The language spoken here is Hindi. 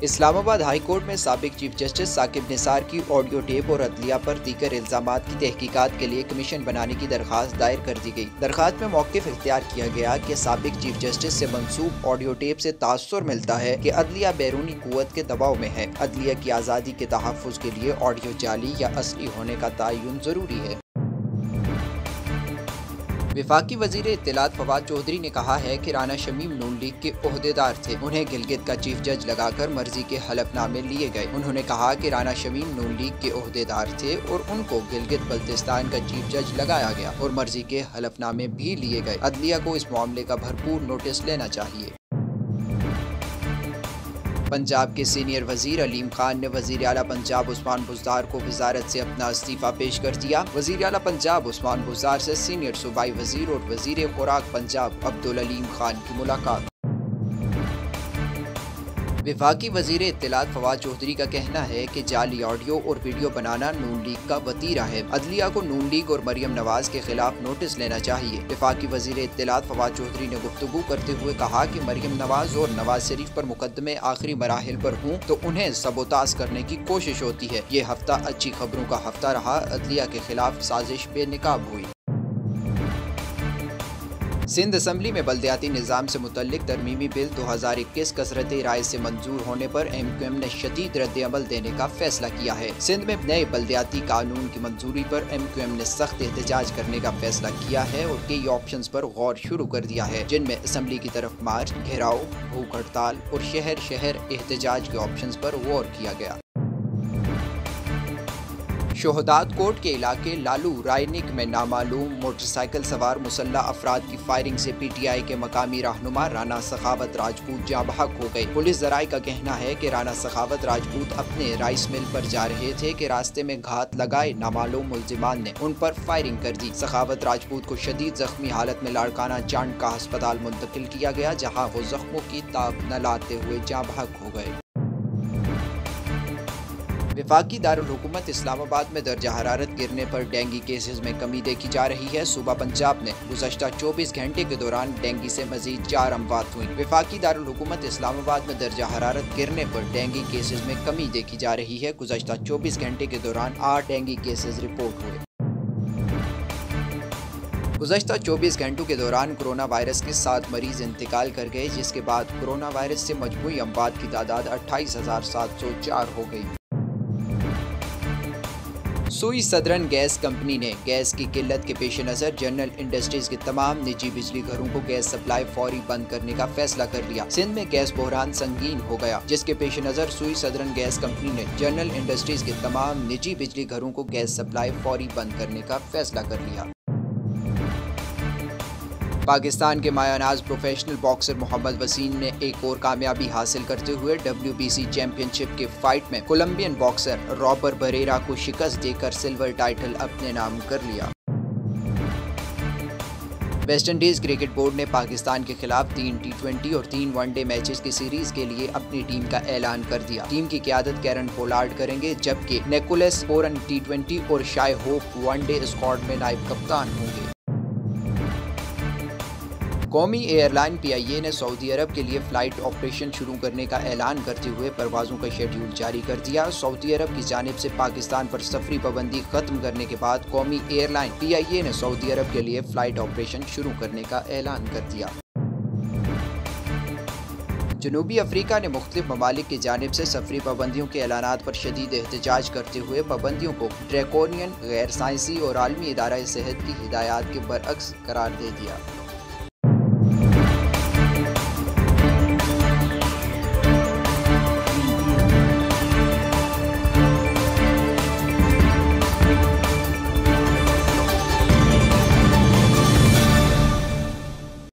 इस्लामाबाद हाई कोर्ट में साबिक चीफ जस्टिस साकिब निसार की ऑडियो टेप और अदलिया पर दीगर इल्जामात की तहकीकात के लिए कमीशन बनाने की दरखास्त दायर कर दी गई। दरखास्त में मौक़िफ़ इख्तियार किया गया कि साबिक चीफ जस्टिस से मंसूब ऑडियो टेप से तासुर मिलता है कि अदलिया बैरूनी कुव्वत के दबाव में है। अदलिया की आज़ादी के तहफ़्फ़ुज़ के लिए ऑडियो जाली या असली होने का तयन ज़रूरी है। वफाकी वज़ीर इत्तलात फवाद चौधरी ने कहा है कि राना शमीम नून लीग के ओहदेदार थे, उन्हें गिलगित का चीफ जज लगाकर मर्जी के हलफनामे लिए गए। उन्होंने कहा कि राना शमीम नून लीग के ओहदेदार थे और उनको गिलगित बल्तिस्तान का चीफ जज लगाया गया और मर्जी के हलफनामे भी लिए गए। अदलिया को इस मामले का भरपूर नोटिस लेना चाहिए। पंजाब के सीनियर वजीर अलीम खान ने वजीर आला पंजाब उस्मान बुज़दार को वजारत से अपना इस्तीफ़ा पेश कर दिया। वजीर आला पंजाब उस्मान बुज़दार से सीनियर सूबाई वजीर और वजीर खुराक पंजाब अब्दुल अलीम खान की मुलाकात। वफाकी वज़ीर इत्तलात फवाद चौधरी का कहना है कि जाली ऑडियो और वीडियो बनाना नून लीग का वतीरा है। अदलिया को नून लीग और मरियम नवाज के खिलाफ नोटिस लेना चाहिए। वफाकी वज़ीर इत्तलात फवाद चौधरी ने गुफ्तगू करते हुए कहा कि मरियम नवाज और नवाज शरीफ पर मुकदमे आखिरी मराहिल पर हों तो उन्हें सबोताज करने की कोशिश होती है। ये हफ्ता अच्छी खबरों का हफ्ता रहा। अदलिया के खिलाफ साजिश बेनकाब हुई। सिंध असम्बली में बल्दियाती निज़ाम से मुतल्लिक तरमीमी बिल 2021 कसरत राय से मंजूर होने पर MQM ने शदीद रद्द-ए-अमल देने का फैसला किया है। सिंध में नए बल्दियाती कानून की मंजूरी पर MQM ने सख्त एहतजाज करने का फैसला किया है और कई ऑप्शंस पर गौर शुरू कर दिया है, जिनमें असम्बली की तरफ मार्च, घेराव, भूख हड़ताल और शहर शहर एहतजाज के ऑप्शंस पर गौर किया गया। शोहदात कोट के इलाके लालू रायनिक में नामालूम मोटरसाइकिल सवार मुसल्लह अफराद की फायरिंग से PTI के मकामी रहनुमा राना सखावत राजपूत जाँ बहक हो गए। पुलिस ज़राए का कहना है कि राना सखावत राजपूत अपने राइस मिल पर जा रहे थे कि रास्ते में घात लगाए नामालूम मुल्जिमान ने उन पर फायरिंग कर दी। सखावत राजपूत को शदीद जख्मी हालत में लाड़काना चांद का अस्पताल मुंतकिल किया गया, जहाँ वो जख्मों की ताब न लाते हुए जाँ बहक हो गए। वफाकी दारुल हुकूमत इस्लामाबाद में दर्जा हरारत गिरने पर डेंगू केसेस में कमी देखी जा रही है। सूबा पंजाब में गुज़श्ता 24 घंटे के दौरान डेंगू से मजीद 4 अमवात हुई। वफाकी दारुल हुकूमत इस्लामाबाद में दर्जा हरारत गिरने पर डेंगू केसेस में कमी देखी जा रही है। गुज़श्ता 24 घंटे के दौरान 8 डेंगू केसेस रिपोर्ट हुए। गुज़श्ता 24 घंटों के दौरान कोरोना वायरस के 7 मरीज इंतकाल कर गए, जिसके बाद कोरोना वायरस से मजमूई अमवात की तादाद 28,704 हो गई। सुई सदरन गैस कंपनी ने गैस की किल्लत के पेश नज़र जनरल इंडस्ट्रीज के तमाम निजी बिजली घरों को गैस सप्लाई फौरी बंद करने का फैसला कर लिया। सिंध में गैस बहरान संगीन हो गया, जिसके पेश नज़र सुई सदरन गैस कंपनी ने जनरल इंडस्ट्रीज के तमाम निजी बिजली घरों को गैस सप्लाई फौरी बंद करने का फैसला कर लिया। पाकिस्तान के मायानाज प्रोफेशनल बॉक्सर मोहम्मद वसीम ने एक और कामयाबी हासिल करते हुए WBC चैंपियनशिप के फाइट में कोलंबियन बॉक्सर रॉबर बरेरा को शिकस्त देकर सिल्वर टाइटल अपने नाम कर लिया। वेस्ट इंडीज क्रिकेट बोर्ड ने पाकिस्तान के खिलाफ 3 T20 और 3 वनडे मैचेस की सीरीज के लिए अपनी टीम का ऐलान कर दिया। टीम की क़यादत कैरन पोलार्ड करेंगे, जबकि निकोलस पोरन T20 और शाय होप वनडे स्क्वाड में नायब कप्तान होंगे। कौमी एयरलाइन PIA ने सऊदी अरब के लिए फ़्लाइट ऑपरेशन शुरू करने का ऐलान करते हुए परवाज़ों का शेड्यूल जारी कर दिया। सऊदी अरब की जानिब से पाकिस्तान पर सफरी पाबंदी खत्म करने के बाद कौमी एयरलाइन PIA ने सऊदी अरब के लिए फ़्लाइट ऑपरेशन शुरू करने का ऐलान कर दिया। जनूबी अफ्रीका ने मुख्तलिफ ममालिक की जानिब से सफरी पाबंदियों के ऐलानात पर शदीद एहतजाज करते हुए पाबंदियों को ड्रैकोनियन, गैर साइंसी और आलमी इदारा सेहत की हिदायत के बरअक्स करार दे दिया।